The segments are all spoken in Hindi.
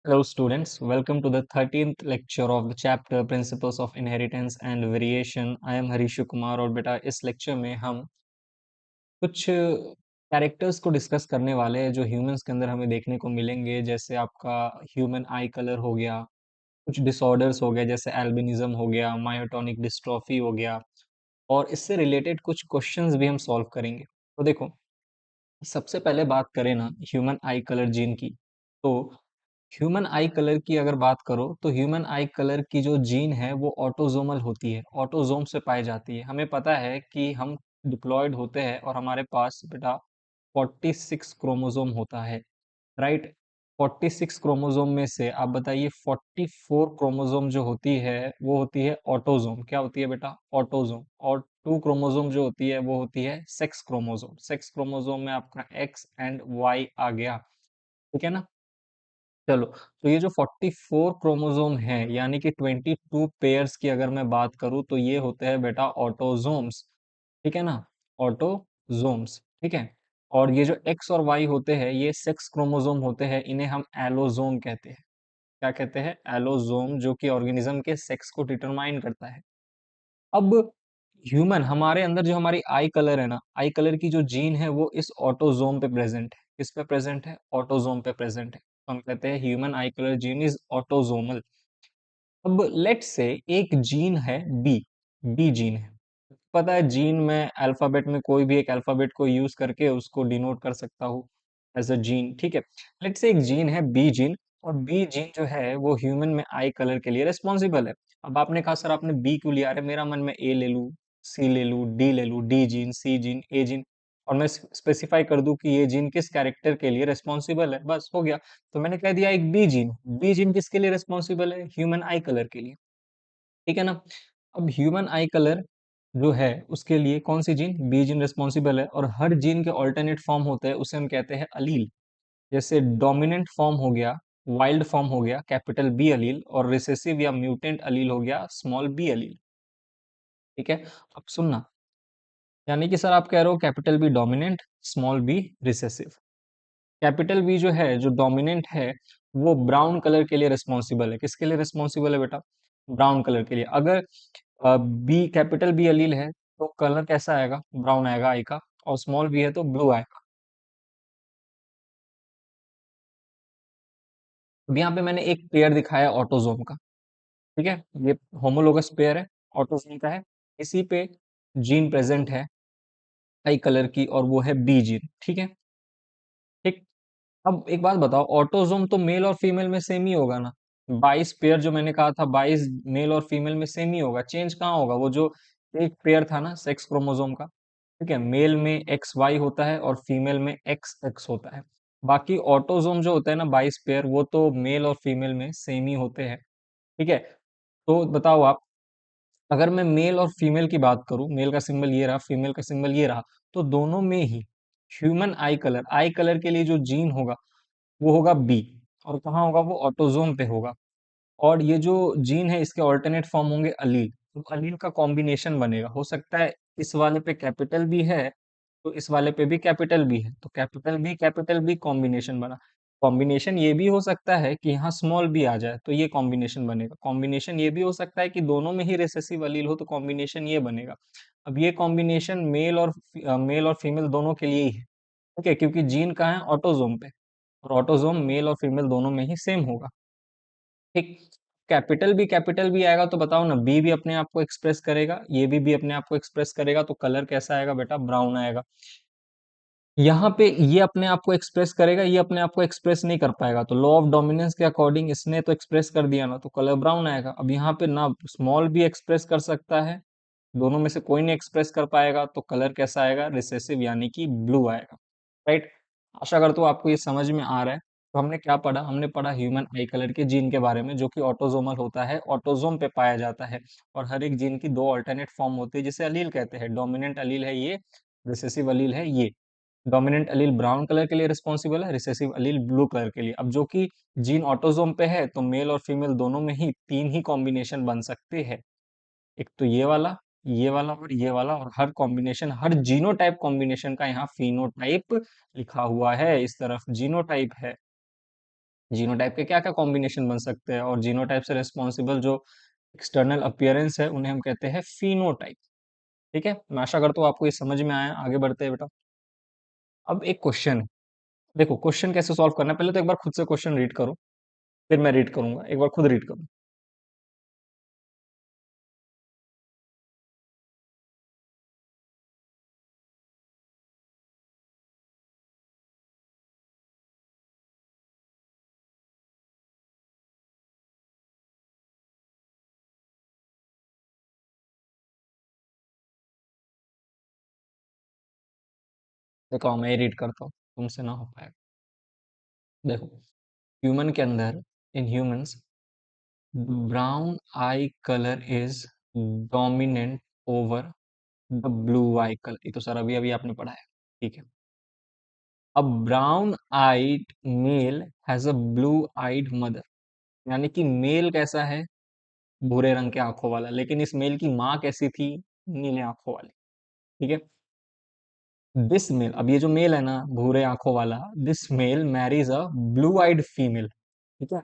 Hello students, welcome to the 13th lecture of the chapter Principles of Inheritance and Variation. I am Harishu Kumar और बेटा इस लेक्चर में हम कुछ कैरेक्टर्स को डिस्कस करने वाले हैं जो ह्यूमंस के अंदर हमें देखने को मिलेंगे, जैसे आपका ह्यूमन आई कलर हो गया, कुछ डिसऑर्डर्स हो गए जैसे एल्बिनिज्म हो गया, मायोटोनिक डिस्ट्रॉफी हो गया, और इससे रिलेटेड कुछ क्वेश्चंस भी हम सॉल्व करेंगे। तो देखो, सबसे पहले बात करें ना ह्यूमन आई कलर जीन की, तो ह्यूमन आई कलर की अगर बात करो तो ह्यूमन आई कलर की जो जीन है वो ऑटोजोमल होती है, ऑटोजोम से पाई जाती है। हमें पता है कि हम डिप्लॉयड होते हैं और हमारे पास बेटा 46 क्रोमोसोम होता है, राइट। 46 क्रोमोसोम में से आप बताइए 44 क्रोमोसोम जो होती है वो होती है ऑटोजोम। क्या होती है बेटा? ऑटोजोम। और 2 क्रोमोसोम जो होती है वो होती है सेक्स क्रोमोसोम। सेक्स क्रोमोसोम में आपका एक्स एंड वाई आ गया, ठीक है ना। चलो, तो ये जो 44 क्रोमोसोम है यानी कि 22 पेयर्स की अगर मैं बात करूं तो ये होते हैं बेटा ऑटोजोम्स, ठीक है ना। ऑटोजोम्स, ठीक है। और ये जो एक्स और वाई होते हैं ये सेक्स क्रोमोसोम होते हैं, इन्हें हम एलोजोम कहते हैं। क्या कहते हैं? एलोजोम, जो कि ऑर्गेनिज्म के सेक्स को डिटरमाइन करता है। अब ह्यूमन, हमारे अंदर जो हमारी आई कलर है ना, आई कलर की जो जीन है वो इस ऑटोजोम पे प्रेजेंट है। किस पे प्रेजेंट है? ऑटोजोम पे प्रेजेंट है। तो हम कहते हैं human I colour gene is autosomal. अब लेट से एक जीन है बी, बी जीन है। पता है जीन में अल्फाबेट में कोई भी एक अल्फाबेट को यूज करके उसको डिनोट कर सकता हूँ एज अ जीन, ठीक है। लेट से एक जीन है बी जीन, और बी जीन जो है वो ह्यूमन में आई कलर के लिए रिस्पॉन्सिबल है। अब आपने कहा सर आपने बी क्यों लिया? अरे मेरा मन में ए ले लूं, सी ले लूं, डी ले लूं, डी जीन, सी जीन, ए जीन, और मैं स्पेसिफाई कर दूं कि ये जीन किस कैरेक्टर के लिए रिस्पॉन्सिबल है, बस हो गया। तो मैंने कह दिया एक बी जीन। बी जीन किसके लिए रिस्पॉन्सिबल है? ह्यूमन आई कलर के लिए, ठीक है ना। अब ह्यूमन आई कलर जो है उसके लिए कौन सी जीन? बी जीन रिस्पॉन्सिबल है, और हर जीन के ऑल्टरनेट फॉर्म होते हैं, उसे हम कहते हैं अलील। जैसे डोमिनेंट फॉर्म हो गया, वाइल्ड फॉर्म हो गया कैपिटल बी अलील, और रिसेसिव या म्यूटेंट अलील हो गया स्मॉल बी अलील, ठीक है। अब सुनना, यानी कि सर आप कह रहे हो capital B dominant, small B recessive. Capital B जो है, जो डोमिनेंट है, वो ब्राउन कलर के लिए रिस्पॉन्सिबल है। किसके लिए रिस्पॉन्सिबल है बेटा? ब्राउन कलर के लिए। अगर बी कैपिटल बी अलील है तो कलर कैसा आएगा? ब्राउन आएगा आई का। और स्मॉल बी है तो ब्लू आएगा। अब यहाँ पे मैंने एक पेयर दिखाया ऑटोजोम का, ठीक है। ये होमोलोगस पेयर है, ऑटोजोम का है। इसी पे जीन प्रेजेंट है आई कलर की, और वो है बी जीन, ठीक है। ठीक। अब एक बात बताओ, ऑटोजोम तो मेल और फीमेल में सेम ही होगा ना। 22 पेयर जो मैंने कहा था, 22 मेल और फीमेल में सेम ही होगा। चेंज कहाँ होगा? वो जो एक पेयर था ना सेक्स क्रोमोसोम का, ठीक है, मेल में एक्स वाई होता है और फीमेल में एक्स एक्स होता है। बाकी ऑटोजोम जो होता है ना 22 पेयर, वो तो मेल और फीमेल में सेम ही होते हैं, ठीक है। तो बताओ आप, अगर मैं मेल और फीमेल की बात करूं, मेल का सिंबल ये रहा, फीमेल का सिंबल ये रहा, तो दोनों में ही ह्यूमन आई कलर के लिए जो जीन होगा वो होगा बी, और कहाँ होगा? वो ऑटोजोम पे होगा। और ये जो जीन है इसके ऑल्टरनेट फॉर्म होंगे अलील। तो अलील का कॉम्बिनेशन बनेगा, हो सकता है इस वाले पे कैपिटल बी है तो इस वाले पे भी कैपिटल बी है, तो कैपिटल बी कॉम्बिनेशन बना। कॉम्बिनेशन ये भी हो सकता है कि यहाँ स्मॉल बी आ जाए तो ये कॉम्बिनेशन बनेगा। कॉम्बिनेशन ये भी हो सकता है कि दोनों में ही रिसेसिव अलील हो तो कॉम्बिनेशन ये बनेगा। अब ये कॉम्बिनेशन मेल और फीमेल दोनों के लिए ही है, ठीक है, क्योंकि जीन कहाँ है? ऑटोजोम पे, और ऑटोजोम मेल और फीमेल दोनों में ही सेम होगा, ठीक। कैपिटल बी आएगा तो बताओ ना, बी भी अपने आप को एक्सप्रेस करेगा, ये भी अपने आप को एक्सप्रेस करेगा, तो कलर कैसा आएगा बेटा? ब्राउन आएगा। यहाँ पे ये अपने आप को एक्सप्रेस करेगा, ये अपने आप को एक्सप्रेस नहीं कर पाएगा, तो लॉ ऑफ डोमिनेंस के अकॉर्डिंग इसने तो एक्सप्रेस कर दिया ना, तो कलर ब्राउन आएगा। अब यहाँ पे ना स्मॉल भी एक्सप्रेस कर सकता है, दोनों में से कोई नहीं एक्सप्रेस कर पाएगा, तो कलर कैसा आएगा? रिसेसिव यानी कि ब्लू आएगा, राइट। आशा करता हूँ आपको ये समझ में आ रहा है। तो हमने क्या पढ़ा? हमने पढ़ा ह्यूमन आई कलर के जीन के बारे में, जो कि ऑटोजोमल होता है, ऑटोजोम पे पाया जाता है। और हर एक जीन की दो अल्टरनेट फॉर्म होती है जिसे अलील कहते हैं। डोमिनेंट अलील है ये, रिसेसिव अलील है ये। डोमिनेंट अलील ब्राउन कलर के लिए रिस्पॉन्सिबल है, रिसेसिव अलील ब्लू कलर के लिए। अब जो कि जीन ऑटोजोम पे है तो मेल और फीमेल दोनों में ही तीन ही कॉम्बिनेशन बन सकते हैं। एक तो ये वाला और ये वाला, और हर कॉम्बिनेशन, हर जीनोटाइप कॉम्बिनेशन का यहाँ फिनोटाइप लिखा हुआ है, इस तरफ जीनोटाइप है। जीनोटाइप के क्या क्या कॉम्बिनेशन बन सकते हैं, और जीनोटाइप से रिस्पॉन्सिबल जो एक्सटर्नल अपीयरेंस है उन्हें हम कहते हैं फिनोटाइप। ठीक है, मैं आशा करता हूँ आपको ये समझ में आया। आगे बढ़ते हैं बेटा। अब एक क्वेश्चन है, देखो क्वेश्चन कैसे सॉल्व करना है, पहले तो एक बार खुद से क्वेश्चन रीड करो, फिर मैं रीड करूंगा, एक बार खुद रीड करो। देखो मैं रीड करता हूँ, तुमसे ना हो पाएगा। देखो, ह्यूमन के अंदर, in humans, brown I colour is dominant over the blue I colour. ये तो सर अभी अभी आपने पढ़ा है, ठीक है। अब brown eyed male has a blue eyed mother, यानी कि मेल कैसा है, भूरे रंग के आंखों वाला, लेकिन इस मेल की माँ कैसी थी, नीले आंखों वाली। ठीक है। दिस मेल, अब ये जो मेल है ना भूरे आंखों वाला, this male marries a blue eyed female. ठीक है।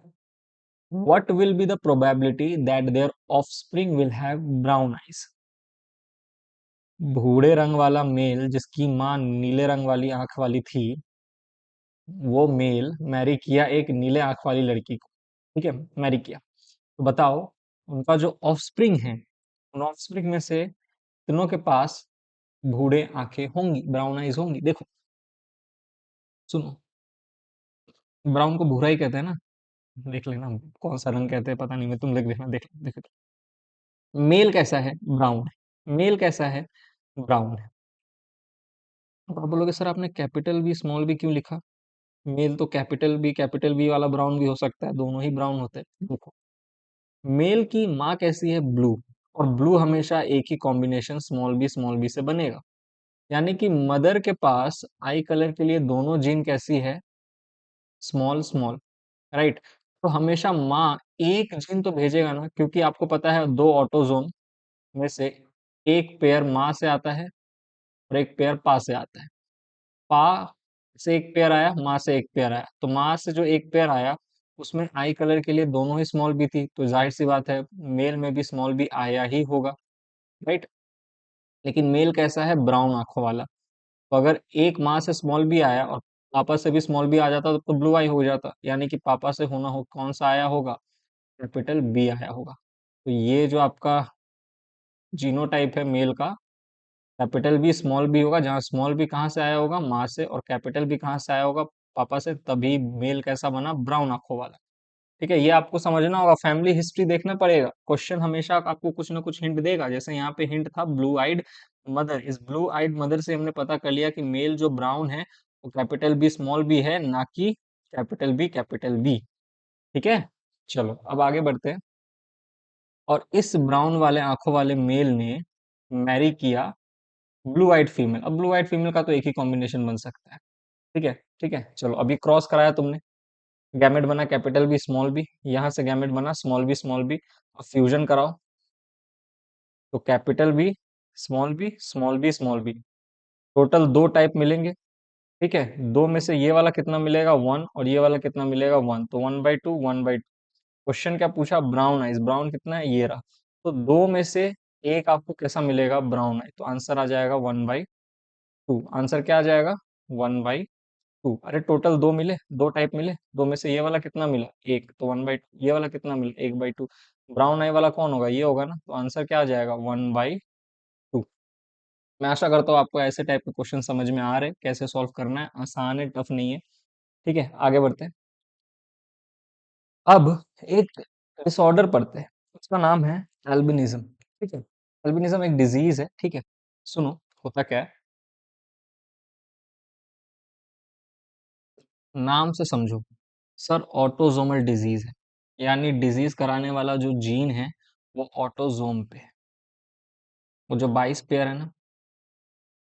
What will be the probability that their offspring will have brown eyes? भूरे रंग वाला मेल जिसकी माँ नीले रंग वाली आंख वाली थी, वो मेल मैरी किया एक नीले आंख वाली लड़की को। ठीक है, मैरी किया। तो बताओ, उनका जो ऑफस्प्रिंग है, उन ऑफस्प्रिंग में से तीनों के पास भूरे आंखें होंगी, ब्राउन आइज होंगी। देखो सुनो, ब्राउन को भूरा ही कहते हैं ना, देख लेना कौन सा रंग कहते हैं पता नहीं, मैं तुम लिख देना, देख देख। मेल कैसा है, ब्राउन है। मेल कैसा है, ब्राउन है। अब आप बोलोगे सर आपने कैपिटल बी स्मॉल बी क्यों लिखा, मेल तो कैपिटल बी वाला ब्राउन भी हो सकता है, दोनों ही ब्राउन होते हैं। देखो, मेल की माँ कैसी है, ब्लू, और ब्लू हमेशा एक ही कॉम्बिनेशन स्मॉल बी से बनेगा, यानी कि मदर के पास आई कलर के लिए दोनों जीन कैसी है, स्मॉल स्मॉल, राइट। तो हमेशा माँ एक जीन तो भेजेगा ना, क्योंकि आपको पता है दो ऑटोजोम में से एक पेयर माँ से आता है और एक पेयर पा से आता है। पा से एक पेयर आया, माँ से एक पेयर आया, तो माँ से जो एक पेयर आया उसमें आई कलर के लिए दोनों ही स्मॉल बी थी, तो जाहिर सी बात है मेल में भी स्मॉल बी आया ही होगा, राइट। लेकिन मेल कैसा है, ब्राउन आंखों वाला। तो अगर एक माँ से स्मॉल बी आया और पापा से भी स्मॉल बी आ जाता तो ब्लू आई हो जाता, यानी कि पापा से होना हो कौन सा आया होगा, कैपिटल बी आया होगा। तो ये जो आपका जीनोटाइप है मेल का, कैपिटल बी स्मॉल बी होगा, जहाँ स्मॉल बी कहाँ से आया होगा, माँ से, और कैपिटल बी कहाँ से आया होगा, पापा से, तभी मेल कैसा बना, ब्राउन आंखों वाला। ठीक है, ये आपको समझना होगा, फैमिली हिस्ट्री देखना पड़ेगा, क्वेश्चन हमेशा आपको कुछ ना कुछ हिंट देगा। जैसे यहाँ पे हिंट था ब्लू आइड मदर, इस ब्लू आइड मदर से हमने पता कर लिया कि मेल जो ब्राउन है वो कैपिटल बी स्मॉल बी है, ना कि कैपिटल बी। ठीक है, चलो अब आगे बढ़ते हैं। और इस ब्राउन वाले आंखों वाले मेल ने मैरी किया ब्लू आइड फीमेल। अब ब्लू आइड फीमेल का तो एक ही कॉम्बिनेशन बन सकता है। ठीक है, ठीक है, चलो अभी क्रॉस कराया तुमने, गैमेट बना कैपिटल बी स्मॉल बी, यहाँ से गैमेट बना स्मॉल बी, अब फ्यूजन कराओ, तो capital B small B small B small B, total दो टाइप मिलेंगे। ठीक है, दो में से ये वाला कितना मिलेगा, वन, और ये वाला कितना मिलेगा, वन, तो 1/2 1/2। क्वेश्चन क्या पूछा, ब्राउन आइज, ब्राउन कितना है, ये रहा। तो दो में से एक आपको कैसा मिलेगा, ब्राउन आई, तो आंसर आ जाएगा 1/2। आंसर क्या आ जाएगा, 1/2। अरे टोटल दो मिले, दो टाइप मिले, दो में से ये वाला कितना मिला, एक, तो 1/2, ये वाला कितना मिला, 1/2। ब्राउन आई वाला कौन होगा, ये होगा ना, तो आंसर क्या आ जाएगा, 1/2। मैं आशा करता हूँ आपको ऐसे टाइप के क्वेश्चन समझ में आ रहे, कैसे सॉल्व करना है, आसान है, टफ नहीं है। ठीक है, आगे बढ़ते हैं। अब एक डिसऑर्डर पढ़ते हैं, उसका नाम है एल्बिनिज्म। ठीक है, एल्बिनिज्म एक डिजीज है। ठीक है, सुनो होता क्या है, नाम से समझो, सर ऑटोजोमल डिजीज है, यानी डिजीज कराने वाला जो जीन है वो ऑटोजोम पे है। वो जो 22 पेयर है ना,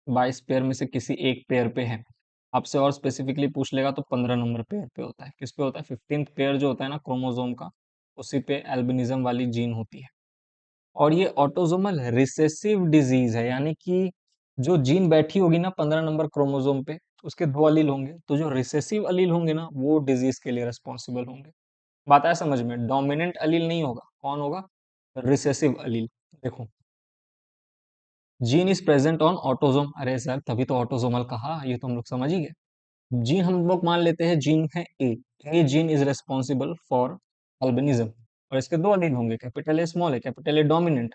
22 पेयर में से किसी एक पेयर पे है। आपसे और स्पेसिफिकली पूछ लेगा तो 15 नंबर पेयर पे होता है। किस पे होता है, 15th पेयर जो होता है ना क्रोमोसोम का, उसी पे एल्बिनिज्म वाली जीन होती है। और ये ऑटोजोमल रिसेसिव डिजीज है, यानी कि जो जीन बैठी होगी ना 15 नंबर क्रोमोसोम पे, उसके 2 अलील होंगे, तो जो रिसेसिव अलील होंगे ना, वो डिजीज के लिए रिस्पॉन्सिबल होंगे। बात आया समझ में? डोमिनेंट अलील नहीं होगा, कौन होगा? Recessive allele. देखो, gene is present on autosome, अरे सर तभी तो ऑटोसोमल कहा, ये तो हम लोग समझ ही गए। जीन हम लोग मान लेते हैं जीन है a gene is responsible for albinism, और इसके 2 अलील होंगे, capital A small A, capital A dominant,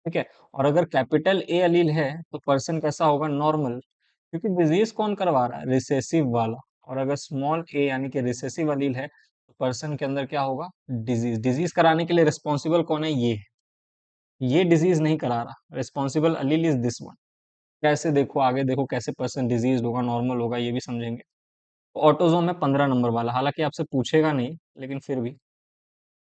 ठीक है। और अगर कैपिटल ए अलील है तो पर्सन कैसा होगा? नॉर्मल, क्योंकि डिजीज कौन करवा रहा है? रिसेसिव वाला। और अगर स्मॉल ए यानी कि रिसेसिव अलील है तो पर्सन के अंदर क्या होगा? डिजीज। डिजीज कराने के लिए रिस्पॉन्सिबल कौन है? ये डिजीज नहीं करा रहा, responsible Aleel is this one. कैसे? देखो आगे देखो कैसे पर्सन डिजीज होगा, नॉर्मल होगा, ये भी समझेंगे। ऑटोजोम है 15 नंबर वाला, हालांकि आपसे पूछेगा नहीं, लेकिन फिर भी।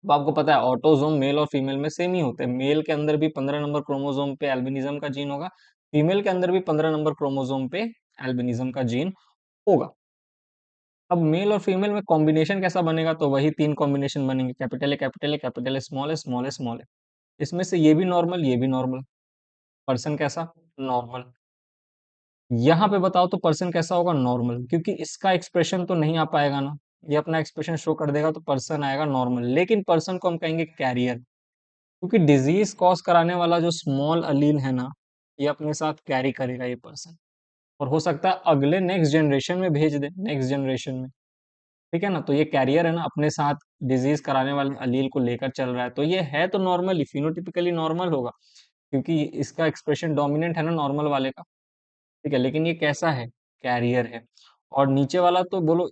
अब आपको पता है ऑटोजोम मेल और फीमेल में सेम ही होते हैं। मेल के अंदर भी 15 नंबर क्रोमोजोम पे एल्बिनिज्म का जीन होगा, फीमेल के अंदर भी 15 नंबर क्रोमोजोम पे एल्बिनिज्म का जीन होगा। अब मेल और फीमेल में कॉम्बिनेशन कैसा बनेगा? तो वही 3 कॉम्बिनेशन बनेंगे, capital A capital A capital A small A small A small A. इसमें से ये भी नॉर्मल, ये भी नॉर्मल, पर्सन कैसा? नॉर्मल। यहाँ पे बताओ तो पर्सन कैसा होगा? नॉर्मल, क्योंकि इसका एक्सप्रेशन तो नहीं आ पाएगा ना, ये अपना एक्सप्रेशन शो कर देगा तो पर्सन आएगा नॉर्मल, लेकिन पर्सन को हम कहेंगे कैरियर, क्योंकि डिजीज कॉज कराने वाला जो स्मॉल अलील है ना, ये अपने साथ कैरी करेगा ये पर्सन, और हो सकता है अगले नेक्स्ट जनरेशन में भेज दे, नेक्स्ट जनरेशन में, ठीक है ना। तो ये कैरियर है ना, अपने साथ डिजीज कराने वाले अलील को लेकर चल रहा है, तो ये है तो नॉर्मली, फिनोटिपिकली नॉर्मल होगा, क्योंकि इसका एक्सप्रेशन डोमिनेंट है ना नॉर्मल वाले का, ठीक है। लेकिन ये कैसा है? कैरियर है। और नीचे वाला तो बोलो,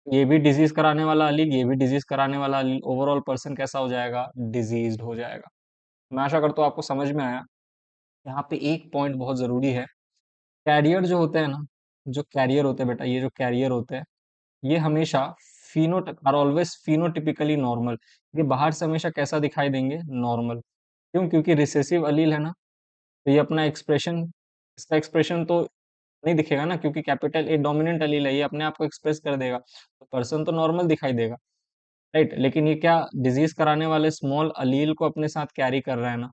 ये भी डिजीज कराने वाला अलील, ये भी डिजीज कराने वाला अलील, ओवरऑल पर्सन कैसा हो जाएगा? डिजीज्ड हो जाएगा। मैं आशा करता हूँ आपको समझ में आया। यहाँ पे एक पॉइंट बहुत जरूरी है, कैरियर जो होते हैं ना, जो कैरियर होते हैं बेटा, ये जो कैरियर होते हैं, ये हमेशा pheno are always phenotypically normal. ये बाहर से हमेशा कैसा दिखाई देंगे? नॉर्मल। क्यों? क्योंकि रिसेसिव अलील है ना, तो ये अपना एक्सप्रेशन, इसका एक्सप्रेशन तो नहीं दिखेगा ना, क्योंकि कैपिटल ए डोमिनेंट अलील है, ये अपने आप को एक्सप्रेस कर देगा, तो पर्सन तो नॉर्मल दिखाई देगा, राइट। लेकिन ये क्या डिजीज कराने वाले स्मॉल अलील को अपने साथ कैरी कर रहा है ना,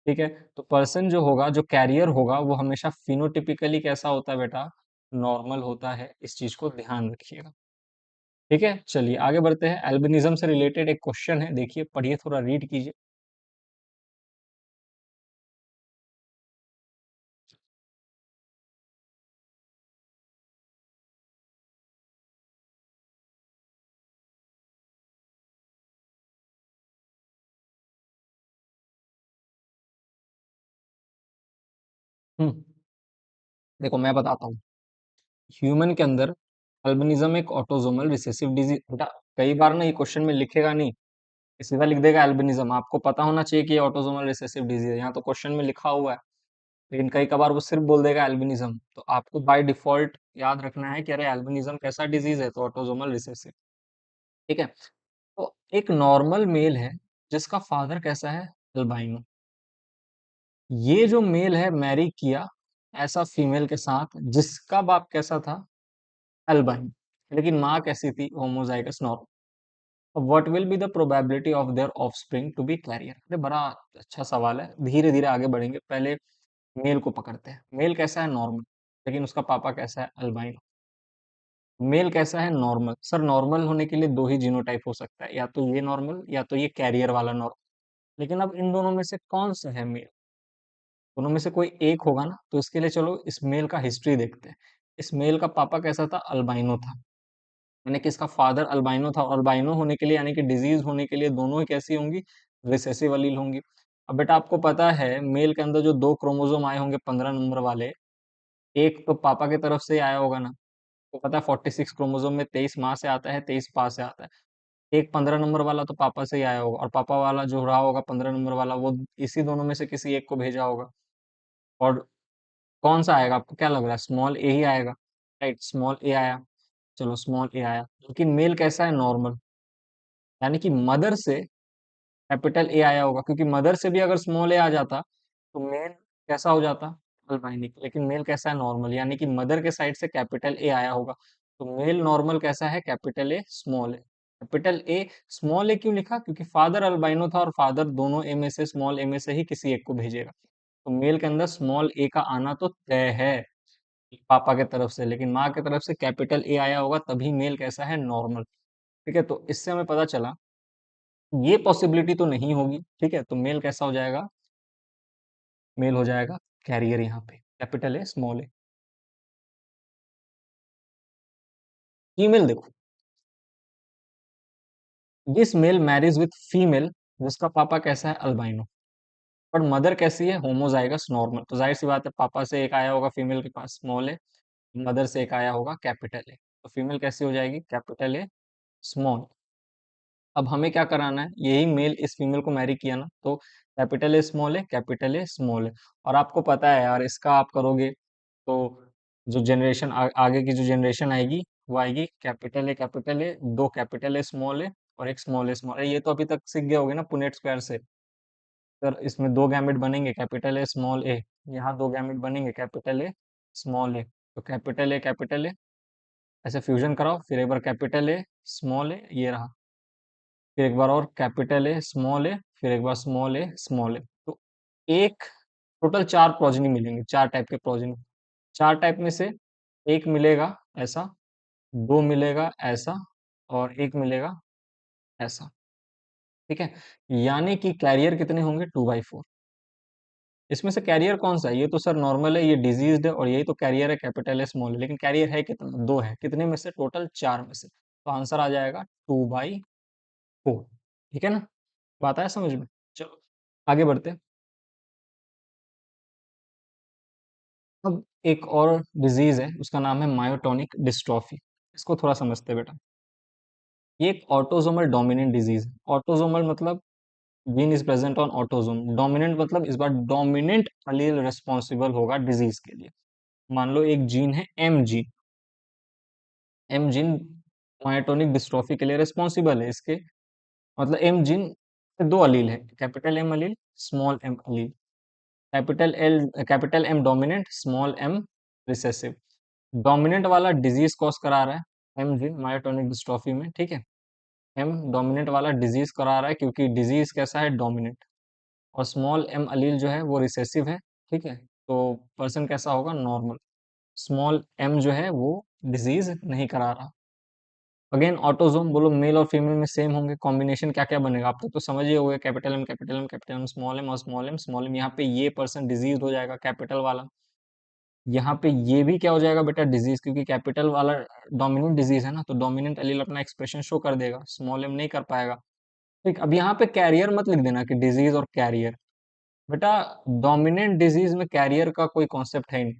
ठीक है। तो पर्सन जो होगा, जो कैरियर होगा, वो हमेशा फिनोटिपिकली कैसा होता है बेटा? नॉर्मल होता है, इस चीज को ध्यान रखिएगा, ठीक है। चलिए आगे बढ़ते हैं। एल्बिनिज्म से रिलेटेड एक क्वेश्चन है, देखिए पढ़िए, थोड़ा रीड कीजिए। हम्म देखो मैं बताता हूँ, ह्यूमन के अंदर अल्बिनिज्म एक ऑटोसोमल रिसेसिव डिजीज, बेटा कई बार ना ये क्वेश्चन में लिखेगा नहीं, ये सीधा लिख देगा एल्बिनिज्म। आपको पता होना चाहिए कि ये ऑटोसोमल रिसेसिव डिजीज है, यहाँ तो क्वेश्चन में लिखा हुआ है, लेकिन कई कबार वो सिर्फ बोल देगा एल्बिनिज्म, तो आपको बाय डिफॉल्ट याद रखना है कि अरे एल्बिनिज्म कैसा डिजीज है? तो ऑटोसोमल रिसेसिव, ठीक है। तो एक नॉर्मल मेल है जिसका फादर कैसा है? अल्बाइनो। ये जो मेल है मैरी किया ऐसा फीमेल के साथ जिसका बाप कैसा था? अल्बाइन, लेकिन माँ कैसी थी? Homozygous normal. What will be the probability of their offspring to be carrier? अरे बड़ा अच्छा सवाल है, धीरे धीरे आगे बढ़ेंगे, पहले मेल को पकड़ते हैं। मेल कैसा है? नॉर्मल, लेकिन उसका पापा कैसा है? अल्बाइन। मेल कैसा है? नॉर्मल। सर नॉर्मल होने के लिए दो ही जीनोटाइप हो सकता है, या तो ये नॉर्मल या तो ये कैरियर वाला नॉर्मल, लेकिन अब इन दोनों में से कौन सा है मेल? दोनों में से कोई एक होगा ना, तो इसके लिए चलो इस मेल का हिस्ट्री देखते हैं। इस मेल का पापा कैसा था? अल्बाइनो था, यानी कि इसका फादर अल्बाइनो था, और अल्बाइनो होने के लिए यानी कि डिजीज होने के लिए दोनों ही कैसी होंगी? रिसेसिव अलील होंगी। अब बेटा आपको पता है मेल के अंदर जो 2 क्रोमोसोम आए होंगे 15 नंबर वाले, एक तो पापा की तरफ से आया होगा ना, तो पता है 46 क्रोमोसोम में 23 माँ से आता है, 23 पा से आता है। एक 15 नंबर वाला तो पापा से ही आया होगा, और पापा वाला जो रहा होगा 15 नंबर वाला, वो इसी दोनों में से किसी एक को भेजा होगा। और कौन सा आएगा आपको क्या लग रहा है? स्मॉल ए ही आएगा, राइट, स्मॉल ए आया। चलो स्मॉल ए आया, लेकिन मेल कैसा है? नॉर्मल, यानी कि मदर से कैपिटल ए आया होगा, क्योंकि मदर से भी अगर स्मॉल ए आ जाता तो मेल कैसा हो जाता? अल्बाइनिक। लेकिन मेल कैसा है? नॉर्मल, यानी कि मदर के साइड से कैपिटल ए आया होगा, तो मेल नॉर्मल कैसा है? Capital A small A. Capital A small A क्यों लिखा? क्योंकि फादर अल्बाइनो था, और फादर दोनों ए में से, स्मॉल ए में से ही किसी एक को भेजेगा, तो मेल के अंदर स्मॉल ए का आना तो तय है। पापा के तरफ से, लेकिन माँ की तरफ से कैपिटल ए आया होगा तभी मेल कैसा है, नॉर्मल। ठीक है, तो इससे हमें पता चला ये पॉसिबिलिटी तो नहीं होगी। ठीक है, तो मेल कैसा हो जाएगा, मेल हो जाएगा कैरियर, यहाँ पे capital A small A. Female देखो, this male marriage with female जिसका पापा कैसा है, अल्बाइनो, पर मदर कैसी है, होमोजाइगस नॉर्मल। तो जाहिर सी बात है पापा से एक आया होगा फीमेल के पास स्मॉल ए, मदर से एक आया होगा कैपिटल ए, तो फीमेल कैसी हो जाएगी, कैपिटल ए स्मॉल। अब हमें क्या कराना है, यही मेल इस फीमेल को मैरी किया ना, तो कैपिटल ए स्मॉल है, कैपिटल ए स्मॉल है। और आपको पता है यार, इसका आप करोगे तो जो जनरेशन आगे की जो जनरेशन आएगी वो आएगी कैपिटल ए, दो कैपिटल ए स्मॉल है और एक स्मॉल ए स्मॉल है। ये तो अभी तक सीख गए होगे ना पुनेट स्क्वायर से। सर इसमें दो गैमेट बनेंगे कैपिटल ए स्मॉल ए, यहाँ दो गैमेट बनेंगे कैपिटल ए स्मॉल ए, तो कैपिटल ए ऐसे फ्यूजन कराओ, फिर एक बार कैपिटल ए स्मॉल ए, ये रहा, फिर एक बार और कैपिटल ए स्मॉल ए, फिर एक बार स्मॉल ए स्मॉल ए। तो एक टोटल चार प्रोजनी मिलेंगे, चार टाइप के प्रोजनी। चार टाइप में से एक मिलेगा ऐसा, दो मिलेगा ऐसा, और एक मिलेगा ऐसा। ठीक है, यानी कि कैरियर कितने होंगे, 2/4। इसमें से कैरियर कौन सा है, ये तो सर नॉर्मल है, ये डिजीज्ड है, और यही तो कैरियर है कैपिटल है स्मॉल है, लेकिन कैरियर है कितना, दो है, कितने में से, टोटल चार में से। तो आंसर आ जाएगा 2/4। ठीक है ना, बात आया समझ में। चलो आगे बढ़ते हैं। अब एक और डिजीज है, उसका नाम है मायोटोनिक डिस्ट्रॉफी। इसको थोड़ा समझते हैं बेटा। ये एक ऑटोसोमल डोमिनेंट डिजीज है। ऑटोसोमल मतलब gene is present on autosome, dominant मतलब इस बार डोमिनेंट अलील रिस्पॉन्सिबल होगा डिजीज के लिए। मान लो एक जीन है M gene, M gene myotonic dystrophy के लिए रिस्पॉन्सिबल है। इसके मतलब एम जीन से दो अलील है, capital M allele, small M allele. Capital M dominant, small M recessive. Dominant वाला डिजीज कॉज करा रहा है एम जीन मायोटोनिक डिस्ट्रॉफी में। ठीक है, एम डोमिनेंट वाला डिजीज करा रहा है क्योंकि डिजीज कैसा है, डोमिनेंट। और स्मॉल एम अलील जो है वो रिसेसिव है। ठीक है, तो पर्सन कैसा होगा, नॉर्मल। स्मॉल एम जो है वो डिजीज नहीं करा रहा। अगेन ऑटोजोम, बोलो मेल और फीमेल में सेम होंगे, कॉम्बिनेशन क्या क्या बनेगा आप तो समझ ही होगे, capital M capital M capital M, small M और स्मॉल एम स्मॉल एम। यहाँ पे ये पर्सन डिजीज हो जाएगा कैपिटल वाला, यहाँ पे ये भी क्या हो जाएगा बेटा, डिजीज, क्योंकि कैपिटल वाला डोमिनेंट डिजीज है ना, तो डोमिनेंट एलील अपना एक्सप्रेशन शो कर देगा, स्मॉल एम नहीं कर पाएगा। ठीक, अब यहाँ पे कैरियर मत लिख देना कि डिजीज और कैरियर। बेटा डोमिनेंट डिजीज में कैरियर का कोई कॉन्सेप्ट है ही नहीं।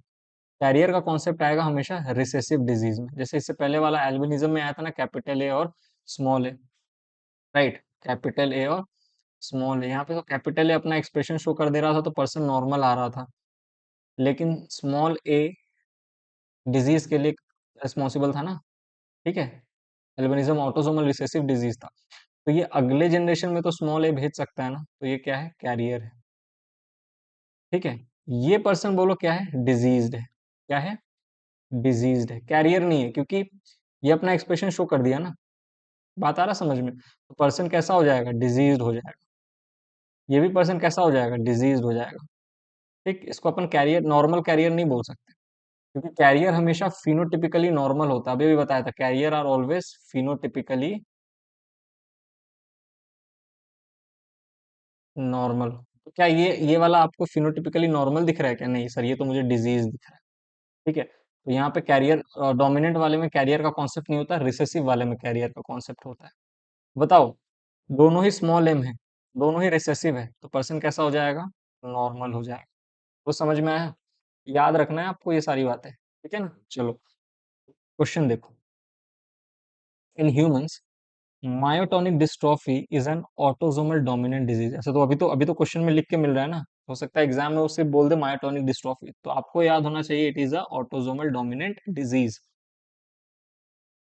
कैरियर का कॉन्सेप्ट आएगा हमेशा रिसेसिव डिजीज में, जैसे इससे पहले वाला एल्बिनिज्म में आया था ना, कैपिटल ए और small A. Right, capital A और स्मॉल ए, यहाँ पे तो कैपिटल ए अपना एक्सप्रेशन शो कर दे रहा था तो पर्सन नॉर्मल आ रहा था, लेकिन स्मॉल ए डिजीज के लिए रिस्पॉन्सिबल था ना। ठीक है, एल्बिनिज्म ऑटोसोमल रिसेसिव डिजीज था, तो ये अगले जनरेशन में तो स्मॉल ए भेज सकता है ना, तो ये क्या है, कैरियर है। ठीक है, ये पर्सन बोलो क्या है, डिजीज्ड है। क्या है, डिजीज्ड है, कैरियर नहीं है, क्योंकि ये अपना एक्सप्रेशन शो कर दिया ना। बात आ रहा समझ में, तो पर्सन कैसा हो जाएगा, डिजीज्ड हो जाएगा। ये भी पर्सन कैसा हो जाएगा, डिजीज्ड हो जाएगा। ठीक, इसको अपन कैरियर, नॉर्मल कैरियर नहीं बोल सकते, क्योंकि कैरियर हमेशा फिनोटिपिकली नॉर्मल होता है। अभी भी बताया था, carrier are always phenotypically normal. तो क्या ये वाला आपको फिनोटिपिकली नॉर्मल दिख रहा है क्या, नहीं सर ये तो मुझे डिजीज दिख रहा है। ठीक है, तो यहाँ पे कैरियर, डोमिनेंट वाले में कैरियर का कॉन्सेप्ट नहीं होता, रिसेसिव वाले में कैरियर का कॉन्सेप्ट होता है। बताओ, दोनों ही स्मॉल एम है, दोनों ही रिसेसिव है, तो पर्सन कैसा हो जाएगा, नॉर्मल हो जाएगा। वो समझ में आया, याद रखना है आपको ये सारी बातें। ठीक है ना, चलो क्वेश्चन देखो। In humans myotonic dystrophy is an autosomal dominant disease. ऐसा तो अभी तो क्वेश्चन में लिख के मिल रहा है ना, हो सकता है एग्जाम में उससे बोल दे मायोटोनिक डिस्ट्रॉफी, तो आपको याद होना चाहिए it is a autosomal dominant disease.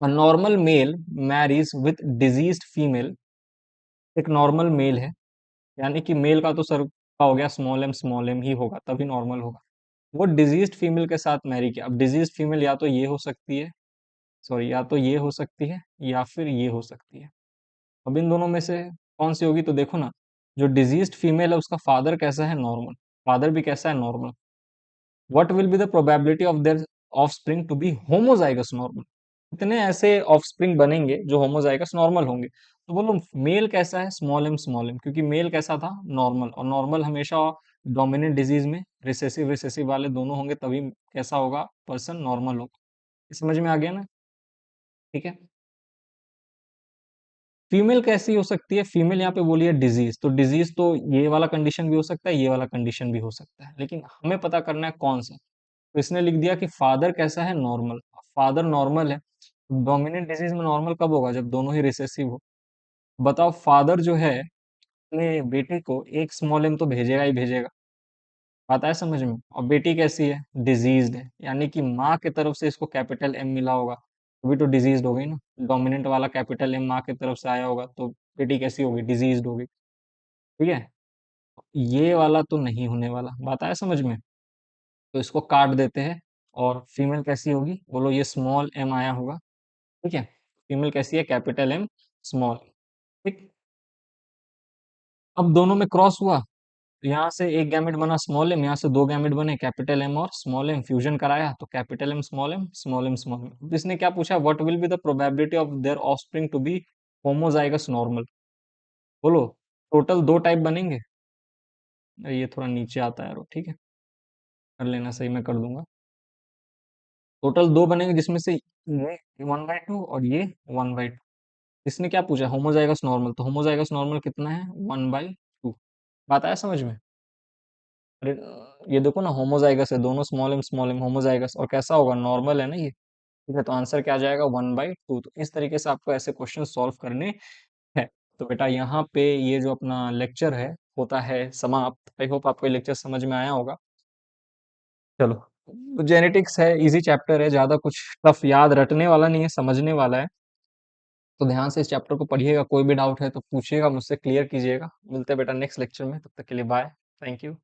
A normal male marries with diseased female. एक नॉर्मल मेल है, यानी कि मेल का तो सर का हो गया स्मॉल एम ही होगा तभी नॉर्मल होगा। वो डिजीज्ड फीमेल के साथ मैरी किया। अब डिजीज्ड फीमेल या तो ये हो सकती है, सॉरी या तो ये हो सकती है या फिर ये हो सकती है। अब इन दोनों में से कौन सी होगी, तो देखो ना, जो डिजीज्ड फीमेल है उसका फादर कैसा है, नॉर्मल, फादर भी कैसा है, normal. What will be the probability of their offspring to be homozygous normal. कितने ऐसे ऑफस्प्रिंग बनेंगे जो होमोजाइगस नॉर्मल होंगे? तो बोलो मेल कैसा है, स्मॉल एम, क्योंकि मेल कैसा था, नॉर्मल, और नॉर्मल हमेशा डोमिनेंट डिजीज में रिसेसिव वाले दोनों होंगे तभी कैसा होगा, पर्सन नॉर्मल होगा। समझ में आ गया ना? ठीक है। फीमेल कैसी हो सकती है? फीमेल यहाँ पे बोली है डिजीज, तो डिजीज तो ये वाला कंडीशन भी हो सकता है, ये वाला कंडीशन भी हो सकता है, लेकिन हमें पता करना है कौन सा। तो इसने लिख दिया कि फादर कैसा है, नॉर्मल। फादर नॉर्मल है। डोमिनेंट डिजीज में नॉर्मल कब होगा? जब दोनों ही रिसेसिव हो। बताओ, फादर जो है अपने बेटे को एक स्मॉल एम तो भेजेगा ही भेजेगा। आता है समझ में? और बेटी कैसी है, डिजीज्ड है, यानी कि माँ की तरफ से इसको कैपिटल एम मिला होगा, तभी तो डिजीज्ड हो गई ना। डोमिनेंट वाला कैपिटल एम माँ की तरफ से आया होगा, तो बेटी कैसी होगी, डिजीज्ड होगी। ठीक है। ये वाला तो नहीं होने वाला, बात आया समझ में? तो इसको काट देते हैं। और फीमेल कैसी होगी, बोलो, ये स्मॉल एम आया होगा। ठीक है। फीमेल कैसी है, कैपिटल एम, स्मॉल। ठीक। अब दोनों में क्रॉस हुआ, तो यहाँ से एक गैमेट बना स्मॉल एम, यहाँ से दो गैमेट बने कैपिटल एम और स्मॉल एम, फ्यूजन कराया तो capital M small M small M small M. अब इसने क्या पूछा, what will be the probability of their offspring to be homozygous normal? बोलो, टोटल दो टाइप बनेंगे। ये थोड़ा नीचे आता है, ठीक है, कर लेना, सही मैं कर दूंगा। टोटल दो बनेंगे, जिसमें से ये 1/2 और ये 1/2। इसने क्या पूछा, होमोजाइगस नॉर्मल, तो होमोजाइगस नॉर्मल कितना है, 1/2। बात आया समझ में? अरे ये देखो ना, होमोजाइगस है, दोनों स्मॉल एम होमोजाइगस, और कैसा होगा, नॉर्मल है ना ये। ठीक है, तो आंसर क्या आ जाएगा, 1/2। तो इस तरीके से आपको ऐसे क्वेश्चन सॉल्व करने हैं। तो बेटा यहाँ पे ये जो अपना लेक्चर है होता है समाप्त। आई होप आपको ये लेक्चर समझ में आया होगा। चलो, तो जेनेटिक्स है, इजी चैप्टर है, ज्यादा कुछ टफ याद रटने वाला नहीं है, समझने वाला है। तो ध्यान से इस चैप्टर को पढ़िएगा, कोई भी डाउट है तो पूछिएगा मुझसे, क्लियर कीजिएगा। मिलते हैं बेटा नेक्स्ट लेक्चर में, तब तक के लिए बाय। Thank you.